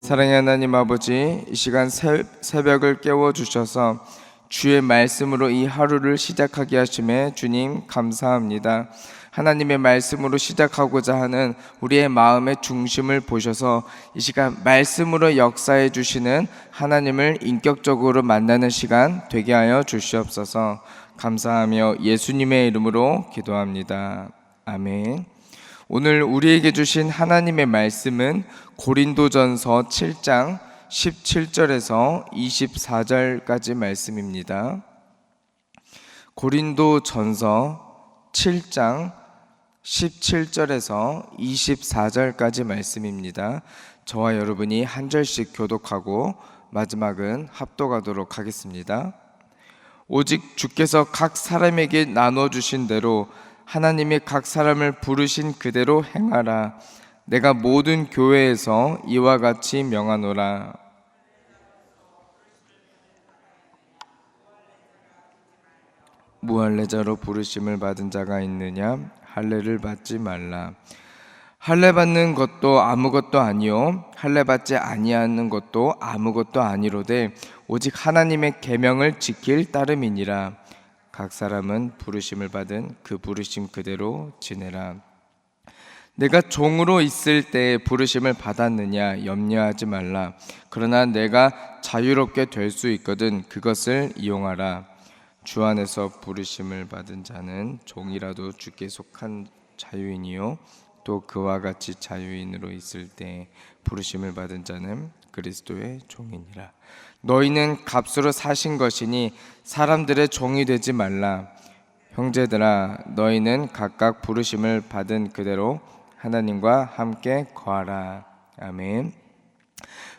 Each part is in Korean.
사랑의 하나님 아버지, 이 시간 새벽을 깨워주셔서 주의 말씀으로 이 하루를 시작하게 하심에 주님 감사합니다. 하나님의 말씀으로 시작하고자 하는 우리의 마음의 중심을 보셔서 이 시간 말씀으로 역사해 주시는 하나님을 인격적으로 만나는 시간 되게 하여 주시옵소서. 감사하며 예수님의 이름으로 기도합니다. 아멘. 오늘 우리에게 주신 하나님의 말씀은 고린도전서 7장 17절에서 24절까지 말씀입니다. 고린도전서 7장 17절에서 24절까지 말씀입니다. 저와 여러분이 한 절씩 교독하고 마지막은 합독하도록 하겠습니다. 오직 주께서 각 사람에게 나눠주신 대로 하나님이 각 사람을 부르신 그대로 행하라. 내가 모든 교회에서 이와 같이 명하노라. 무할례자로 부르심을 받은 자가 있느냐? 할례를 받지 말라. 할례 받는 것도 아무것도 아니요 할례 받지 아니하는 것도 아무것도 아니로되 오직 하나님의 계명을 지킬 따름이니라. 각 사람은 부르심을 받은 그 부르심 그대로 지내라. 내가 종으로 있을 때 부르심을 받았느냐 염려하지 말라. 그러나 내가 자유롭게 될 수 있거든 그것을 이용하라. 주 안에서 부르심을 받은 자는 종이라도 주께 속한 자유인이요 또 그와 같이 자유인으로 있을 때 부르심을 받은 자는 그리스도의 종이니라. 너희는 값으로 사신 것이니 사람들의 종이 되지 말라. 형제들아, 너희는 각각 부르심을 받은 그대로 하나님과 함께 거하라. 아멘.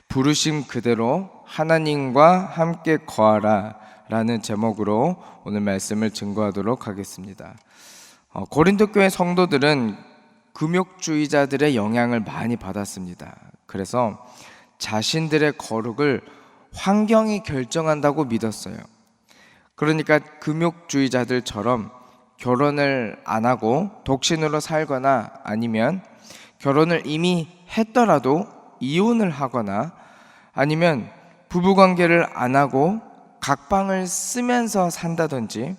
부르심 그대로 하나님과 함께 거하라 라는 제목으로 오늘 말씀을 증거하도록 하겠습니다. 고린도 교회 성도들은 금욕주의자들의 영향을 많이 받았습니다. 그래서 자신들의 거룩을 환경이 결정한다고 믿었어요. 그러니까 금욕주의자들처럼 결혼을 안 하고 독신으로 살거나 아니면 결혼을 이미 했더라도 이혼을 하거나 아니면 부부관계를 안 하고 각방을 쓰면서 산다든지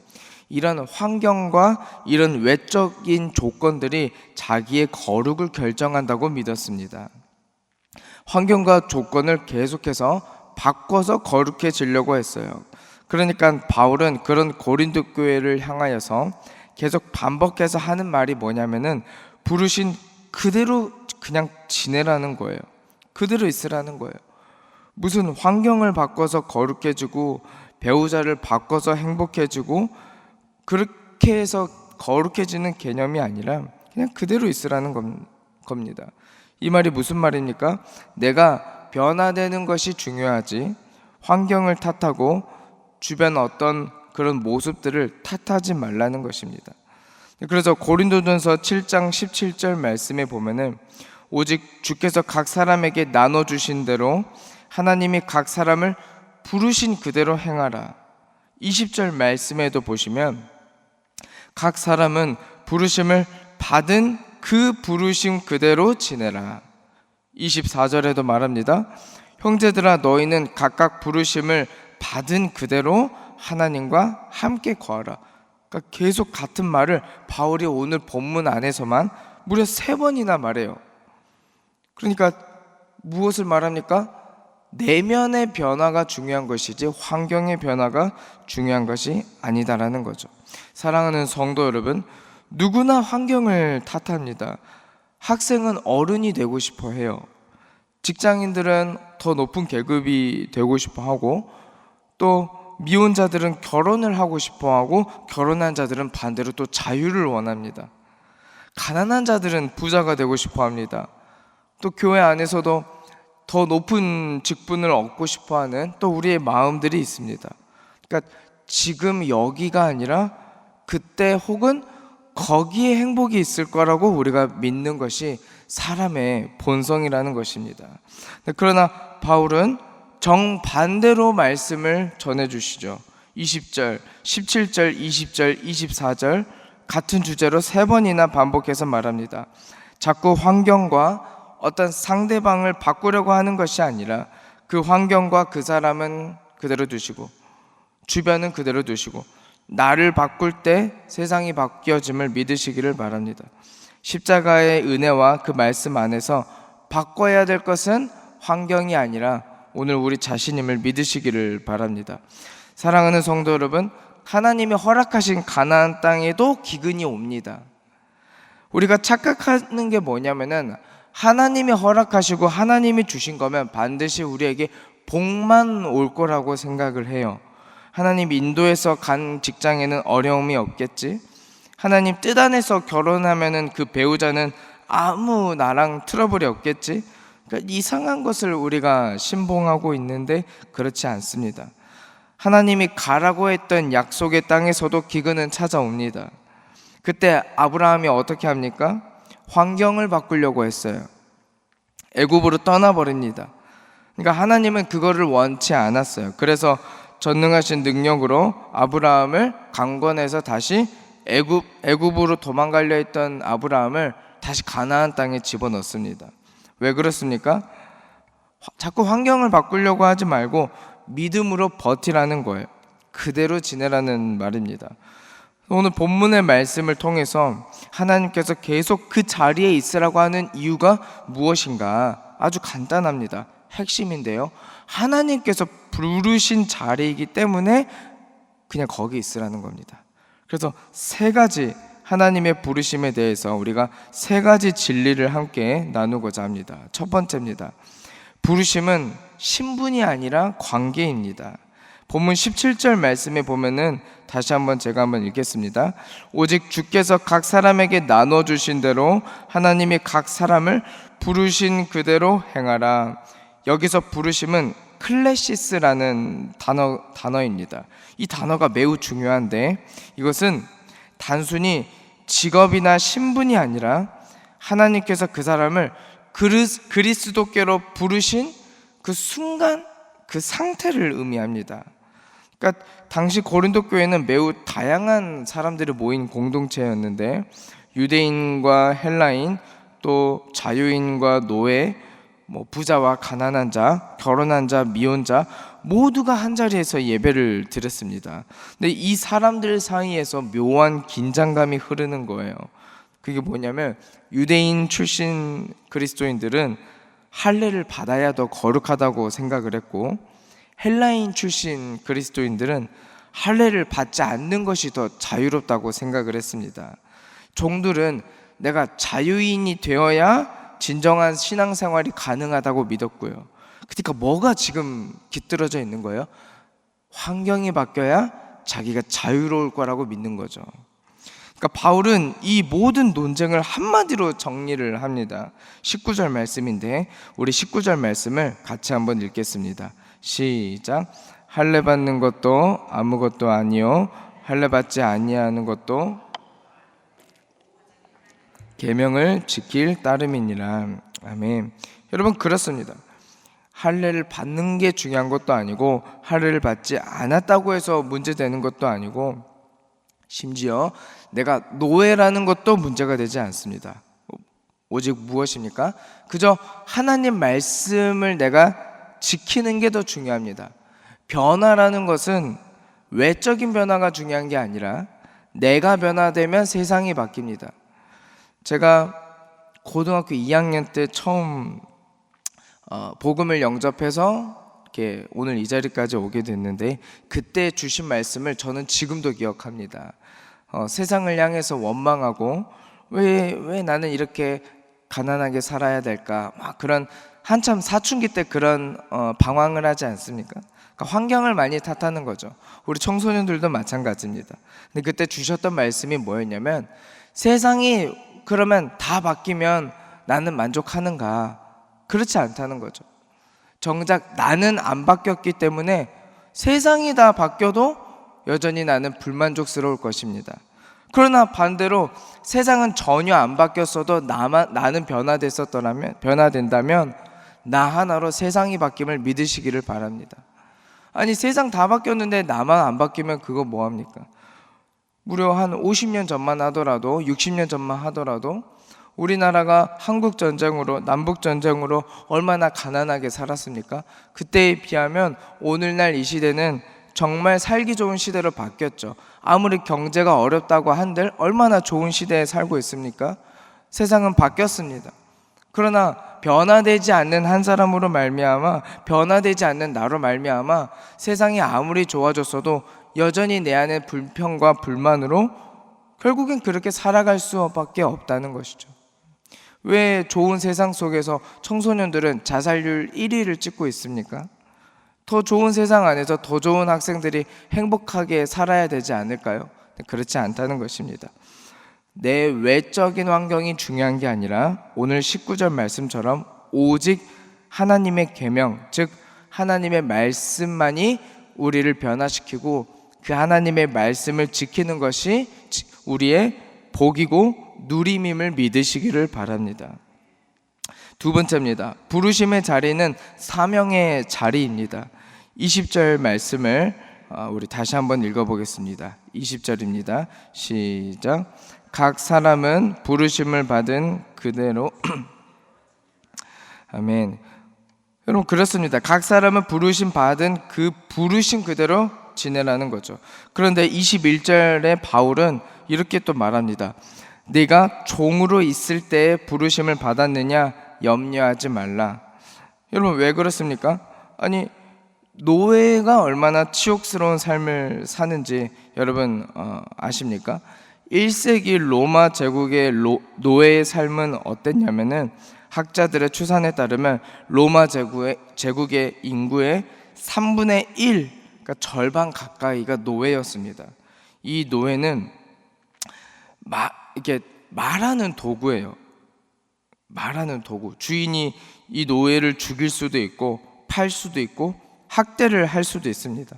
이런 환경과 이런 외적인 조건들이 자기의 거룩을 결정한다고 믿었습니다. 환경과 조건을 계속해서 바꿔서 거룩해지려고 했어요. 그러니까 바울은 그런 고린도 교회를 향하여서 계속 반복해서 하는 말이 뭐냐면은 부르신 그대로 그냥 지내라는 거예요. 그대로 있으라는 거예요. 무슨 환경을 바꿔서 거룩해지고 배우자를 바꿔서 행복해지고 그렇게 해서 거룩해지는 개념이 아니라 그냥 그대로 있으라는 겁니다. 이 말이 무슨 말입니까? 내가 변화되는 것이 중요하지 환경을 탓하고 주변 어떤 그런 모습들을 탓하지 말라는 것입니다. 그래서 고린도전서 7장 17절 말씀에 보면은 오직 주께서 각 사람에게 나눠주신 대로 하나님이 각 사람을 부르신 그대로 행하라. 20절 말씀에도 보시면 각 사람은 부르심을 받은 그 부르심 그대로 지내라. 24절에도 말합니다. 형제들아, 너희는 각각 부르심을 받은 그대로 하나님과 함께 거하라. 그러니까 계속 같은 말을 바울이 오늘 본문 안에서만 무려 3번이나 말해요. 그러니까 무엇을 말합니까? 내면의 변화가 중요한 것이지 환경의 변화가 중요한 것이 아니다라는 거죠. 사랑하는 성도 여러분, 누구나 환경을 탓합니다. 학생은 어른이 되고 싶어 해요. 직장인들은 더 높은 계급이 되고 싶어 하고 또 미혼자들은 결혼을 하고 싶어 하고 결혼한 자들은 반대로 또 자유를 원합니다. 가난한 자들은 부자가 되고 싶어 합니다. 또 교회 안에서도 더 높은 직분을 얻고 싶어 하는 또 우리의 마음들이 있습니다. 그러니까 지금 여기가 아니라 그때 혹은 거기에 행복이 있을 거라고 우리가 믿는 것이 사람의 본성이라는 것입니다. 그러나 바울은 정반대로 말씀을 전해주시죠. 20절, 17절, 20절, 24절 같은 주제로 3번이나 반복해서 말합니다. 자꾸 환경과 어떤 상대방을 바꾸려고 하는 것이 아니라 그 환경과 그 사람은 그대로 두시고 주변은 그대로 두시고 나를 바꿀 때 세상이 바뀌어짐을 믿으시기를 바랍니다. 십자가의 은혜와 그 말씀 안에서 바꿔야 될 것은 환경이 아니라 오늘 우리 자신임을 믿으시기를 바랍니다. 사랑하는 성도 여러분, 하나님이 허락하신 가나안 땅에도 기근이 옵니다. 우리가 착각하는 게 뭐냐면은 하나님이 허락하시고 하나님이 주신 거면 반드시 우리에게 복만 올 거라고 생각을 해요. 하나님 인도에서 간 직장에는 어려움이 없겠지? 하나님 뜻 안에서 결혼하면은 그 배우자는 아무 나랑 트러블이 없겠지? 그러니까 이상한 것을 우리가 신봉하고 있는데 그렇지 않습니다. 하나님이 가라고 했던 약속의 땅에서도 기근은 찾아옵니다. 그때 아브라함이 어떻게 합니까? 환경을 바꾸려고 했어요. 애굽으로 떠나버립니다. 그러니까 하나님은 그거를 원치 않았어요. 그래서 전능하신 능력으로 아브라함을 강권해서 다시 애굽으로 도망가려 했던 아브라함을 다시 가나안 땅에 집어넣습니다. 왜 그렇습니까? 자꾸 환경을 바꾸려고 하지 말고 믿음으로 버티라는 거예요. 그대로 지내라는 말입니다. 오늘 본문의 말씀을 통해서 하나님께서 계속 그 자리에 있으라고 하는 이유가 무엇인가? 아주 간단합니다. 핵심인데요, 하나님께서 부르신 자리이기 때문에 그냥 거기 있으라는 겁니다. 그래서 세 가지 하나님의 부르심에 대해서 우리가 세 가지 진리를 함께 나누고자 합니다. 첫 번째입니다. 부르심은 신분이 아니라 관계입니다. 본문 17절 말씀에 보면은 다시 한번 제가 한번 읽겠습니다. 오직 주께서 각 사람에게 나눠주신 대로 하나님이 각 사람을 부르신 그대로 행하라. 여기서 부르심은 클레시스라는 단어입니다. 이 단어가 매우 중요한데 이것은 단순히 직업이나 신분이 아니라 하나님께서 그 사람을 그리스도께로 부르신 그 순간 그 상태를 의미합니다. 그러니까 당시 고린도 교회는 매우 다양한 사람들이 모인 공동체였는데 유대인과 헬라인, 또 자유인과 노예, 부자와 가난한 자, 결혼한 자, 미혼자 모두가 한 자리에서 예배를 드렸습니다. 근데 이 사람들 사이에서 묘한 긴장감이 흐르는 거예요. 그게 뭐냐면 유대인 출신 그리스도인들은 할례를 받아야 더 거룩하다고 생각을 했고 헬라인 출신 그리스도인들은 할례를 받지 않는 것이 더 자유롭다고 생각을 했습니다. 종들은 내가 자유인이 되어야 진정한 신앙생활이 가능하다고 믿었고요. 그러니까 뭐가 지금 깃들어져 있는 거예요? 환경이 바뀌어야 자기가 자유로울 거라고 믿는 거죠. 그러니까 바울은 이 모든 논쟁을 한마디로 정리를 합니다. 19절 말씀인데 우리 19절 말씀을 같이 한번 읽겠습니다. 시작. 할례 받는 것도 아무것도 아니요 할례 받지 아니하는 것도 계명을 지킬 따름이니라. 아멘. 여러분 그렇습니다. 할례를 받는 게 중요한 것도 아니고 할례를 받지 않았다고 해서 문제되는 것도 아니고 심지어 내가 노예라는 것도 문제가 되지 않습니다. 오직 무엇입니까? 그저 하나님 말씀을 내가 지키는 게 더 중요합니다. 변화라는 것은 외적인 변화가 중요한 게 아니라 내가 변화되면 세상이 바뀝니다. 제가 고등학교 2학년 때 처음 복음을 영접해서 이렇게 오늘 이 자리까지 오게 됐는데 그때 주신 말씀을 저는 지금도 기억합니다. 세상을 향해서 원망하고 왜 나는 이렇게 가난하게 살아야 될까? 막 그런 한참 사춘기 때 그런 방황을 하지 않습니까? 그러니까 환경을 많이 탓하는 거죠. 우리 청소년들도 마찬가지입니다. 근데 그때 주셨던 말씀이 뭐였냐면 세상이 그러면 다 바뀌면 나는 만족하는가? 그렇지 않다는 거죠. 정작 나는 안 바뀌었기 때문에 세상이 다 바뀌어도 여전히 나는 불만족스러울 것입니다. 그러나 반대로 세상은 전혀 안 바뀌었어도 나는 변화된다면 나 하나로 세상이 바뀜을 믿으시기를 바랍니다. 아니 세상 다 바뀌었는데 나만 안 바뀌면 그거 뭐합니까? 무려 한 50년 전만 하더라도 60년 전만 하더라도 우리나라가 한국 전쟁으로, 남북 전쟁으로 얼마나 가난하게 살았습니까? 그때에 비하면 오늘날 이 시대는 정말 살기 좋은 시대로 바뀌었죠. 아무리 경제가 어렵다고 한들 얼마나 좋은 시대에 살고 있습니까? 세상은 바뀌었습니다. 그러나 변화되지 않는 한 사람으로 말미암아, 변화되지 않는 나로 말미암아 세상이 아무리 좋아졌어도 여전히 내 안에 불평과 불만으로 결국엔 그렇게 살아갈 수밖에 없다는 것이죠. 왜 좋은 세상 속에서 청소년들은 자살률 1위를 찍고 있습니까? 더 좋은 세상 안에서 더 좋은 학생들이 행복하게 살아야 되지 않을까요? 그렇지 않다는 것입니다. 내 외적인 환경이 중요한 게 아니라 오늘 19절 말씀처럼 오직 하나님의 계명, 즉 하나님의 말씀만이 우리를 변화시키고 그 하나님의 말씀을 지키는 것이 우리의 복이고 누림임을 믿으시기를 바랍니다. 두 번째입니다. 부르심의 자리는 사명의 자리입니다. 20절 말씀을 우리 다시 한번 읽어보겠습니다. 20절입니다. 시작. 각 사람은 부르심을 받은 그대로 아멘. 여러분 그렇습니다. 각 사람은 부르심 받은 그 부르심 그대로 지내라는 거죠. 그런데 21절에 바울은 이렇게 또 말합니다. 네가 종으로 있을 때 부르심을 받았느냐 염려하지 말라. 여러분 왜 그렇습니까? 아니 노예가 얼마나 치욕스러운 삶을 사는지 여러분 아십니까? 1세기 로마 제국의 노예의 삶은 어땠냐면은 학자들의 추산에 따르면 로마 제국의 인구의 3분의 1, 그러니까 절반 가까이가 노예였습니다. 이 노예는 이렇게 말하는 도구예요. 말하는 도구. 주인이 이 노예를 죽일 수도 있고 팔 수도 있고 학대를 할 수도 있습니다.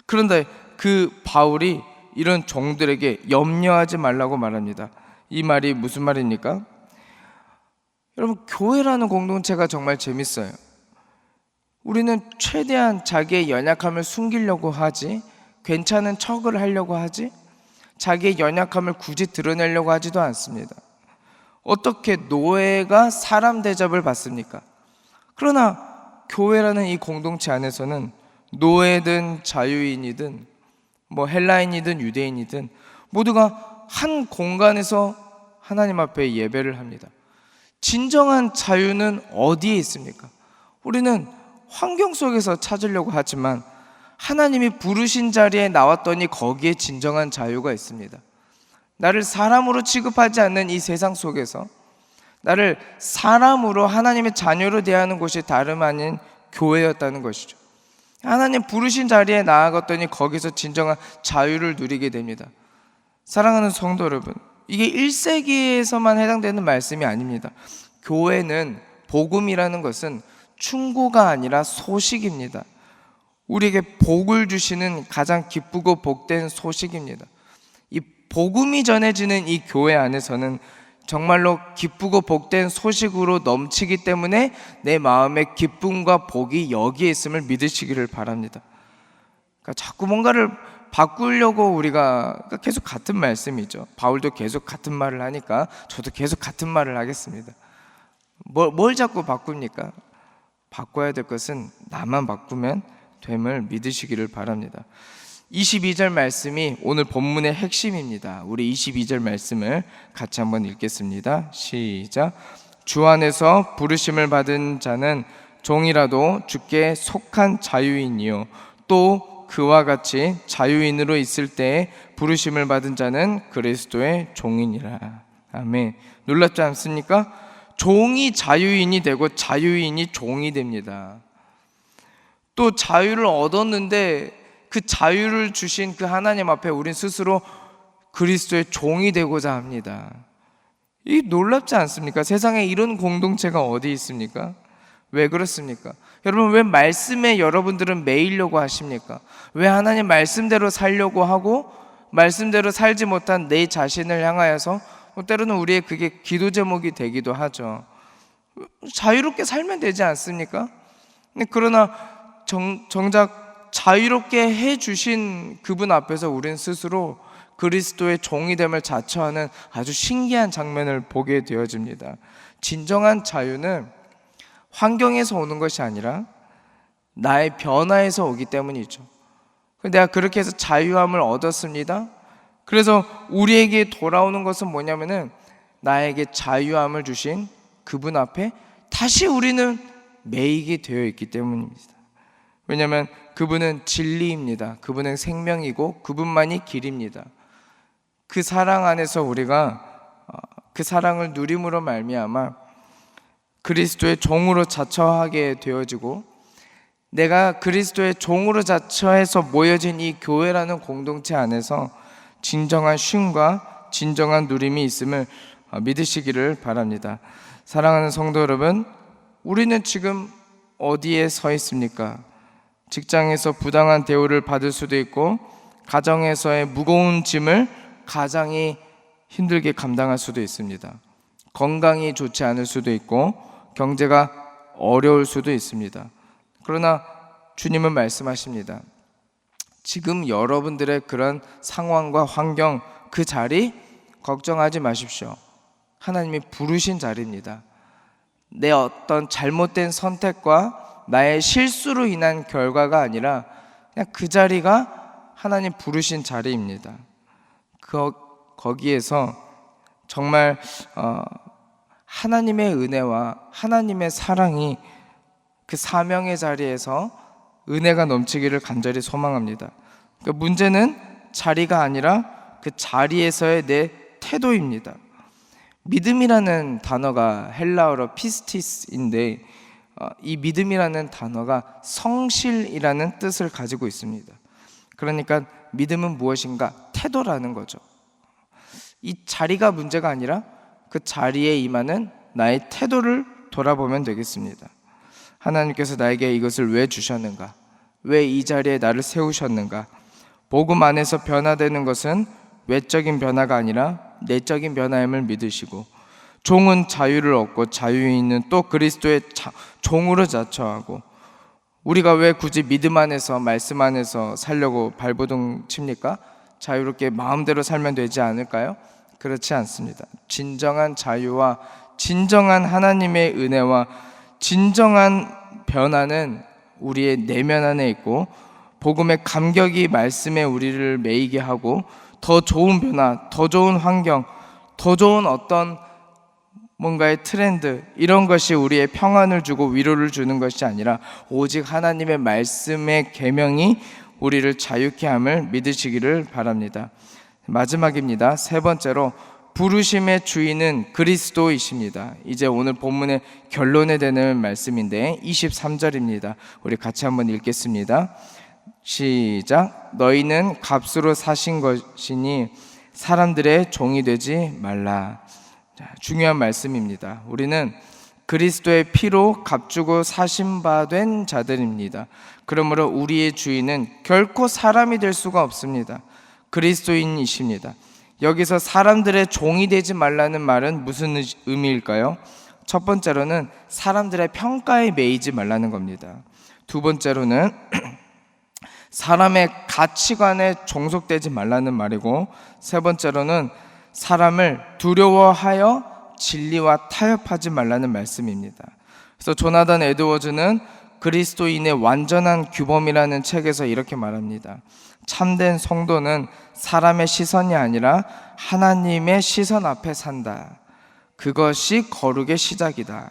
그런데 그 바울이 이런 종들에게 염려하지 말라고 말합니다. 이 말이 무슨 말입니까? 여러분 교회라는 공동체가 정말 재밌어요. 우리는 최대한 자기의 연약함을 숨기려고 하지, 괜찮은 척을 하려고 하지, 자기의 연약함을 굳이 드러내려고 하지도 않습니다. 어떻게 노예가 사람 대접을 받습니까? 그러나 교회라는 이 공동체 안에서는 노예든 자유인이든 헬라인이든 유대인이든 모두가 한 공간에서 하나님 앞에 예배를 합니다. 진정한 자유는 어디에 있습니까? 우리는 환경 속에서 찾으려고 하지만 하나님이 부르신 자리에 나왔더니 거기에 진정한 자유가 있습니다. 나를 사람으로 취급하지 않는 이 세상 속에서 나를 사람으로 하나님의 자녀로 대하는 곳이 다름 아닌 교회였다는 것이죠. 하나님 부르신 자리에 나아갔더니 거기서 진정한 자유를 누리게 됩니다. 사랑하는 성도 여러분, 이게 1세기에서만 해당되는 말씀이 아닙니다. 교회는, 복음이라는 것은 충고가 아니라 소식입니다. 우리에게 복을 주시는 가장 기쁘고 복된 소식입니다. 이 복음이 전해지는 이 교회 안에서는 정말로 기쁘고 복된 소식으로 넘치기 때문에 내 마음의 기쁨과 복이 여기에 있음을 믿으시기를 바랍니다. 그러니까 자꾸 뭔가를 바꾸려고 우리가 계속 같은 말씀이죠. 바울도 계속 같은 말을 하니까 저도 계속 같은 말을 하겠습니다. 뭘 자꾸 바꿉니까? 바꿔야 될 것은 나만 바꾸면 됨을 믿으시기를 바랍니다. 22절 말씀이 오늘 본문의 핵심입니다. 우리 22절 말씀을 같이 한번 읽겠습니다. 시작. 주 안에서 부르심을 받은 자는 종이라도 주께 속한 자유인이요 또 그와 같이 자유인으로 있을 때에 부르심을 받은 자는 그리스도의 종이니라. 아멘. 놀랍지 않습니까? 종이 자유인이 되고 자유인이 종이 됩니다. 또 자유를 얻었는데 그 자유를 주신 그 하나님 앞에 우린 스스로 그리스도의 종이 되고자 합니다. 이 놀랍지 않습니까? 세상에 이런 공동체가 어디 있습니까? 왜 그렇습니까? 여러분 왜 말씀에 여러분들은 매이려고 하십니까? 왜 하나님 말씀대로 살려고 하고 말씀대로 살지 못한 내 자신을 향하여서 때로는 우리의 그게 기도 제목이 되기도 하죠. 자유롭게 살면 되지 않습니까? 그러나 정작 자유롭게 해주신 그분 앞에서 우리는 스스로 그리스도의 종이됨을 자처하는 아주 신기한 장면을 보게 되어집니다. 진정한 자유는 환경에서 오는 것이 아니라 나의 변화에서 오기 때문이죠. 내가 그렇게 해서 자유함을 얻었습니다. 그래서 우리에게 돌아오는 것은 뭐냐면은 나에게 자유함을 주신 그분 앞에 다시 우리는 매이게 되어 있기 때문입니다. 왜냐하면 그분은 진리입니다. 그분은 생명이고 그분만이 길입니다. 그 사랑 안에서 우리가 그 사랑을 누림으로 말미암아 그리스도의 종으로 자처하게 되어지고, 내가 그리스도의 종으로 자처해서 모여진 이 교회라는 공동체 안에서 진정한 쉼과 진정한 누림이 있음을 믿으시기를 바랍니다. 사랑하는 성도 여러분, 우리는 지금 어디에 서 있습니까? 직장에서 부당한 대우를 받을 수도 있고, 가정에서의 무거운 짐을 가장이 힘들게 감당할 수도 있습니다. 건강이 좋지 않을 수도 있고, 경제가 어려울 수도 있습니다. 그러나 주님은 말씀하십니다. 지금 여러분들의 그런 상황과 환경, 그 자리 걱정하지 마십시오. 하나님이 부르신 자리입니다. 내 어떤 잘못된 선택과 나의 실수로 인한 결과가 아니라 그냥 그 자리가 하나님 부르신 자리입니다. 거기에서 정말 하나님의 은혜와 하나님의 사랑이 그 사명의 자리에서 은혜가 넘치기를 간절히 소망합니다. 그러니까 문제는 자리가 아니라 그 자리에서의 내 태도입니다. 믿음이라는 단어가 헬라어로 피스티스인데, 이 믿음이라는 단어가 성실이라는 뜻을 가지고 있습니다. 그러니까 믿음은 무엇인가? 태도라는 거죠. 이 자리가 문제가 아니라 그 자리에 임하는 나의 태도를 돌아보면 되겠습니다. 하나님께서 나에게 이것을 왜 주셨는가? 왜 이 자리에 나를 세우셨는가? 복음 안에서 변화되는 것은 외적인 변화가 아니라 내적인 변화임을 믿으시고, 종은 자유를 얻고 자유에 있는 또 그리스도의 종으로 자처하고, 우리가 왜 굳이 믿음 안에서 말씀 안에서 살려고 발버둥 칩니까? 자유롭게 마음대로 살면 되지 않을까요? 그렇지 않습니다. 진정한 자유와 진정한 하나님의 은혜와 진정한 변화는 우리의 내면 안에 있고, 복음의 감격이 말씀에 우리를 매이게 하고, 더 좋은 변화, 더 좋은 환경, 더 좋은 어떤 뭔가의 트렌드, 이런 것이 우리의 평안을 주고 위로를 주는 것이 아니라 오직 하나님의 말씀의 계명이 우리를 자유케 함을 믿으시기를 바랍니다. 마지막입니다. 세 번째로, 부르심의 주인은 그리스도이십니다. 이제 오늘 본문의 결론에 되는 말씀인데 23절입니다. 우리 같이 한번 읽겠습니다. 시작. 너희는 값으로 사신 것이니 사람들의 종이 되지 말라. 자, 중요한 말씀입니다. 우리는 그리스도의 피로 값주고 사신 바 된 자들입니다. 그러므로 우리의 주인은 결코 사람이 될 수가 없습니다. 그리스도인이십니다. 여기서 사람들의 종이 되지 말라는 말은 무슨 의미일까요? 첫 번째로는 사람들의 평가에 매이지 말라는 겁니다. 두 번째로는 사람의 가치관에 종속되지 말라는 말이고, 세 번째로는 사람을 두려워하여 진리와 타협하지 말라는 말씀입니다. 그래서 조나단 에드워즈는 그리스도인의 완전한 규범이라는 책에서 이렇게 말합니다. 참된 성도는 사람의 시선이 아니라 하나님의 시선 앞에 산다. 그것이 거룩의 시작이다.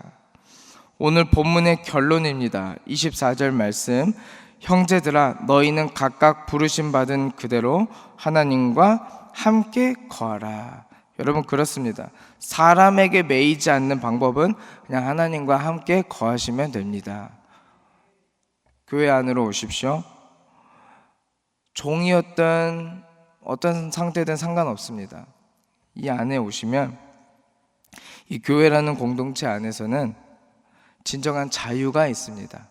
오늘 본문의 결론입니다. 24절 말씀. 형제들아, 너희는 각각 부르심 받은 그대로 하나님과 함께 거하라. 여러분, 그렇습니다. 사람에게 매이지 않는 방법은 그냥 하나님과 함께 거하시면 됩니다. 교회 안으로 오십시오. 종이었던 어떤 상태든 상관없습니다. 이 안에 오시면 이 교회라는 공동체 안에서는 진정한 자유가 있습니다.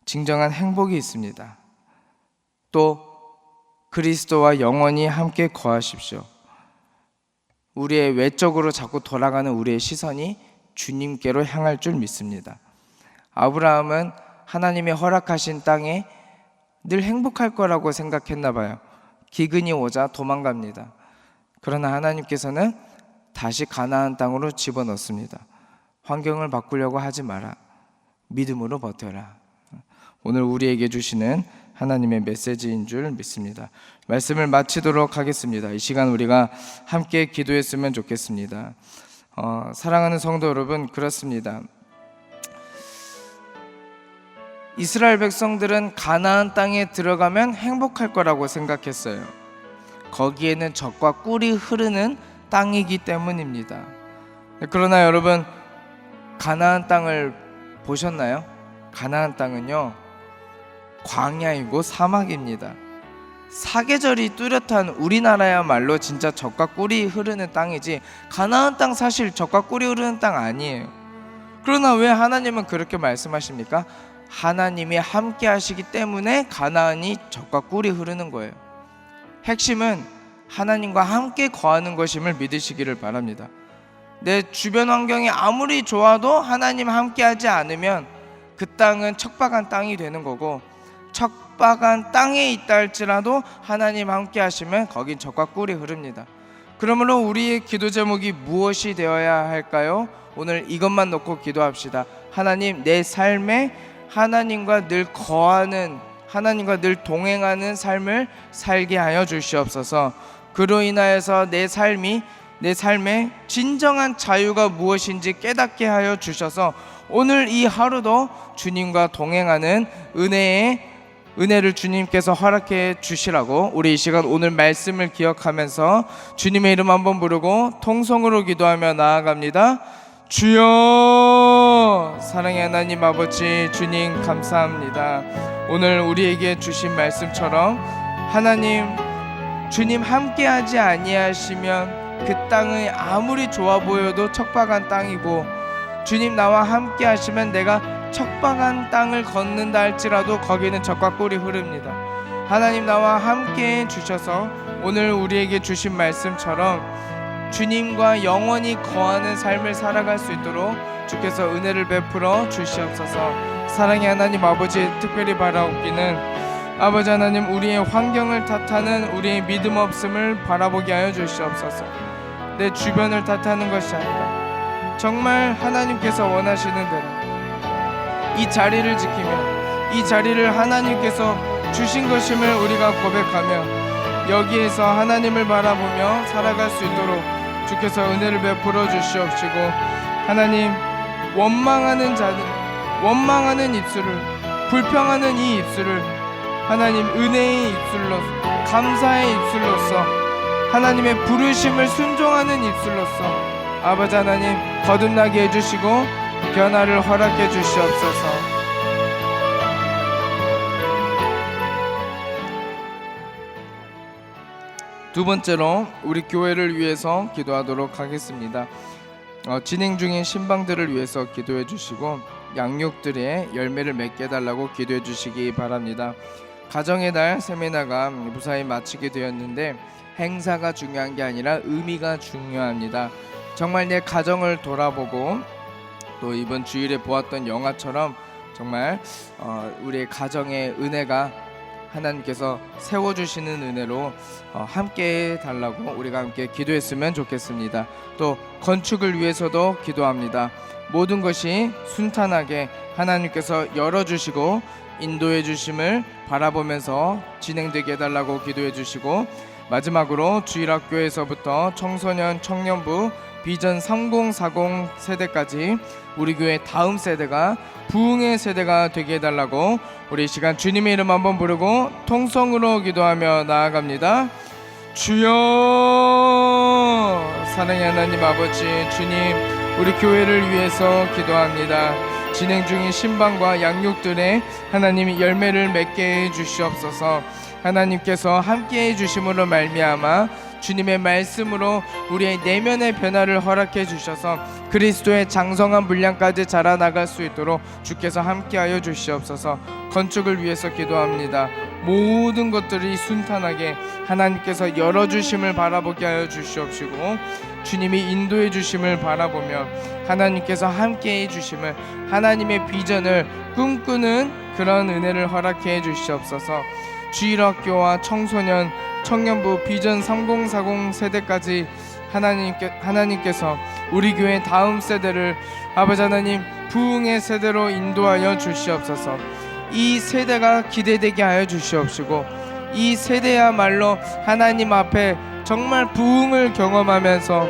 진정한 행복이 있습니다. 또 그리스도와 영원히 함께 거하십시오. 우리의 외적으로 자꾸 돌아가는 우리의 시선이 주님께로 향할 줄 믿습니다. 아브라함은 하나님의 허락하신 땅에 늘 행복할 거라고 생각했나 봐요. 기근이 오자 도망갑니다. 그러나 하나님께서는 다시 가나안 땅으로 집어넣습니다. 환경을 바꾸려고 하지 마라. 믿음으로 버텨라. 오늘 우리에게 주시는 하나님의 메시지인 줄 믿습니다. 말씀을 마치도록 하겠습니다. 이 시간 우리가 함께 기도했으면 좋겠습니다. 사랑하는 성도 여러분, 그렇습니다. 이스라엘 백성들은 가나안 땅에 들어가면 행복할 거라고 생각했어요. 거기에는 젖과 꿀이 흐르는 땅이기 때문입니다. 그러나 여러분, 가나안 땅을 보셨나요? 가나안 땅은요, 광야이고 사막입니다. 사계절이 뚜렷한 우리나라야말로 진짜 젖과 꿀이 흐르는 땅이지, 가나안 땅 사실 젖과 꿀이 흐르는 땅 아니에요. 그러나 왜 하나님은 그렇게 말씀하십니까? 하나님이 함께 하시기 때문에 가나안이 젖과 꿀이 흐르는 거예요. 핵심은 하나님과 함께 거하는 것임을 믿으시기를 바랍니다. 내 주변 환경이 아무리 좋아도 하나님 함께 하지 않으면 그 땅은 척박한 땅이 되는 거고, 척박한 땅에 있다 할지라도 하나님 함께 하시면 거긴 젖과 꿀이 흐릅니다. 그러므로 우리의 기도 제목이 무엇이 되어야 할까요? 오늘 이것만 놓고 기도합시다. 하나님, 내 삶에 하나님과 늘 거하는, 하나님과 늘 동행하는 삶을 살게 하여 주시옵소서. 그로 인하여서 내 삶에 진정한 자유가 무엇인지 깨닫게 하여 주셔서 오늘 이 하루도 주님과 동행하는 은혜를 주님께서 허락해 주시라고, 우리 이 시간 오늘 말씀을 기억하면서 주님의 이름 한번 부르고 통성으로 기도하며 나아갑니다. 주여, 사랑의 하나님 아버지, 주님 감사합니다. 오늘 우리에게 주신 말씀처럼 하나님, 주님 함께하지 아니하시면 그 땅이 아무리 좋아 보여도 척박한 땅이고, 주님 나와 함께 하시면 내가 척박한 땅을 걷는다 할지라도 거기는 젖과 꿀이 흐릅니다. 하나님, 나와 함께 해 주셔서 오늘 우리에게 주신 말씀처럼 주님과 영원히 거하는 삶을 살아갈 수 있도록 주께서 은혜를 베풀어 주시옵소서. 사랑의 하나님 아버지, 특별히 바라옵기는 아버지 하나님, 우리의 환경을 탓하는 우리의 믿음 없음을 바라보게 하여 주시옵소서. 내 주변을 탓하는 것이 아니라 정말 하나님께서 원하시는 대로 이 자리를 지키며 이 자리를 하나님께서 주신 것임을 우리가 고백하며 여기에서 하나님을 바라보며 살아갈 수 있도록 주께서 은혜를 베풀어 주시옵시고, 하나님, 원망하는 자들, 원망하는 입술을, 불평하는 이 입술을 하나님 은혜의 입술로, 감사의 입술로서, 하나님의 부르심을 순종하는 입술로서 아버지 하나님 거듭나게 해주시고 변화를 허락해 주시옵소서. 두 번째로 우리 교회를 위해서 기도하도록 하겠습니다. 진행 중인 신방들을 위해서 기도해 주시고 양육들의 열매를 맺게 해달라고 기도해 주시기 바랍니다. 가정의 달 세미나가 무사히 마치게 되었는데 행사가 중요한 게 아니라 의미가 중요합니다. 정말 내 가정을 돌아보고 또 이번 주일에 보았던 영화처럼 정말 우리의 가정의 은혜가 하나님께서 세워주시는 은혜로 함께 해달라고 우리가 함께 기도했으면 좋겠습니다. 또 건축을 위해서도 기도합니다. 모든 것이 순탄하게 하나님께서 열어주시고 인도해 주심을 바라보면서 진행되게 해달라고 기도해 주시고, 마지막으로 주일학교에서부터 청소년 청년부 비전 3040 세대까지 우리 교회 다음 세대가 부흥의 세대가 되게 해달라고 우리 이 시간 주님의 이름 한번 부르고 통성으로 기도하며 나아갑니다. 주여, 사랑의 하나님 아버지, 주님, 우리 교회를 위해서 기도합니다. 진행 중인 신방과 양육들의 하나님이 열매를 맺게 해 주시옵소서. 하나님께서 함께 해 주심으로 말미암아 주님의 말씀으로 우리의 내면의 변화를 허락해 주셔서 그리스도의 장성한 분량까지 자라나갈 수 있도록 주께서 함께하여 주시옵소서. 건축을 위해서 기도합니다. 모든 것들이 순탄하게 하나님께서 열어주심을 바라보게 하여 주시옵시고, 주님이 인도해 주심을 바라보며 하나님께서 함께해 주심을, 하나님의 비전을 꿈꾸는 그런 은혜를 허락해 주시옵소서. 주일학교와 청소년 청년부 비전 3040 세대까지 하나님께서 우리 교회 다음 세대를 아버지 하나님 부흥의 세대로 인도하여 주시옵소서. 이 세대가 기대되게 하여 주시옵시고 이 세대야말로 하나님 앞에 정말 부흥을 경험하면서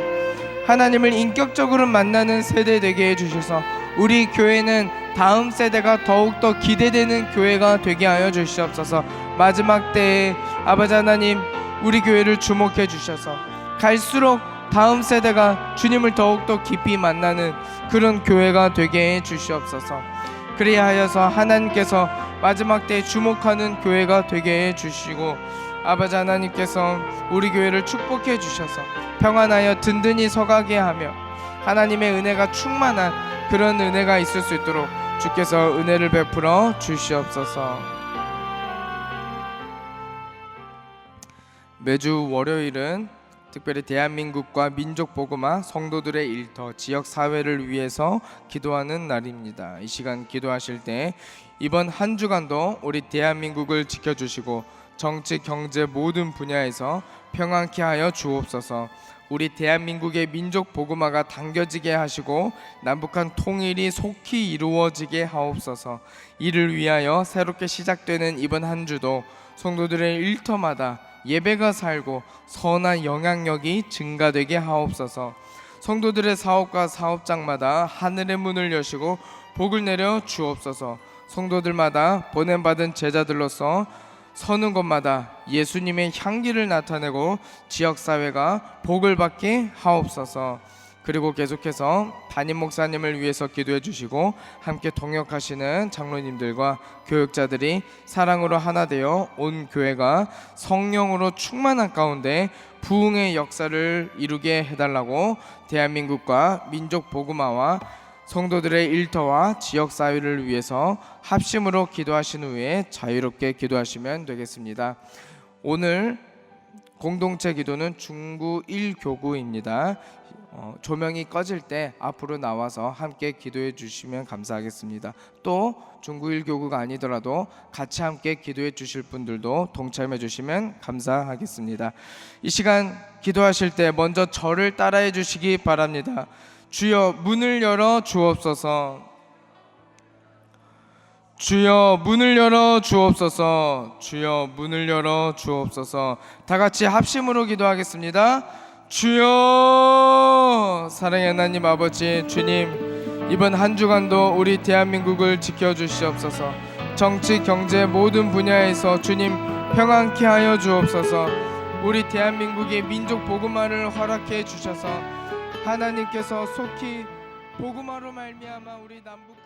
하나님을 인격적으로 만나는 세대 되게 해주셔서 우리 교회는 다음 세대가 더욱더 기대되는 교회가 되게 하여 주시옵소서. 마지막 때에 아버지 하나님 우리 교회를 주목해 주셔서 갈수록 다음 세대가 주님을 더욱더 깊이 만나는 그런 교회가 되게 해 주시옵소서. 그리하 하여서 하나님께서 마지막 때에 주목하는 교회가 되게 해 주시고 아버지 하나님께서 우리 교회를 축복해 주셔서 평안하여 든든히 서가게 하며 하나님의 은혜가 충만한 그런 은혜가 있을 수 있도록 주께서 은혜를 베풀어 주시옵소서. 매주 월요일은 특별히 대한민국과 민족복음화 성도들의 일터 지역사회를 위해서 기도하는 날입니다. 이 시간 기도하실 때 이번 한 주간도 우리 대한민국을 지켜주시고 정치, 경제 모든 분야에서 평안케 하여 주옵소서. 우리 대한민국의 민족 복음화가 당겨지게 하시고 남북한 통일이 속히 이루어지게 하옵소서. 이를 위하여 새롭게 시작되는 이번 한 주도 성도들의 일터마다 예배가 살고 선한 영향력이 증가되게 하옵소서. 성도들의 사업과 사업장마다 하늘의 문을 여시고 복을 내려 주옵소서. 성도들마다 보냄받은 제자들로서 서는 곳마다 예수님의 향기를 나타내고 지역사회가 복을 받게 하옵소서. 그리고 계속해서 담임 목사님을 위해서 기도해 주시고 함께 동역하시는 장로님들과 교육자들이 사랑으로 하나 되어 온 교회가 성령으로 충만한 가운데 부흥의 역사를 이루게 해달라고 대한민국과 민족 복음화와 성도들의 일터와 지역사회를 위해서 합심으로 기도하신 후에 자유롭게 기도하시면 되겠습니다. 오늘 공동체 기도는 중구 1교구입니다. 조명이 꺼질 때 앞으로 나와서 함께 기도해 주시면 감사하겠습니다. 또 중구 1교구가 아니더라도 같이 함께 기도해 주실 분들도 동참해 주시면 감사하겠습니다. 이 시간 기도하실 때 먼저 저를 따라해 주시기 바랍니다. 주여 문을 열어 주옵소서. 주여 문을 열어 주옵소서. 주여 문을 열어 주옵소서. 다 같이 합심으로 기도하겠습니다. 주여. 사랑의 하나님 아버지 주님, 이번 한 주간도 우리 대한민국을 지켜주시옵소서. 정치 경제 모든 분야에서 주님 평안케 하여 주옵소서. 우리 대한민국의 민족 복음화를 허락해 주셔서 하나님께서 속히 복음화로 말미암아 우리 남북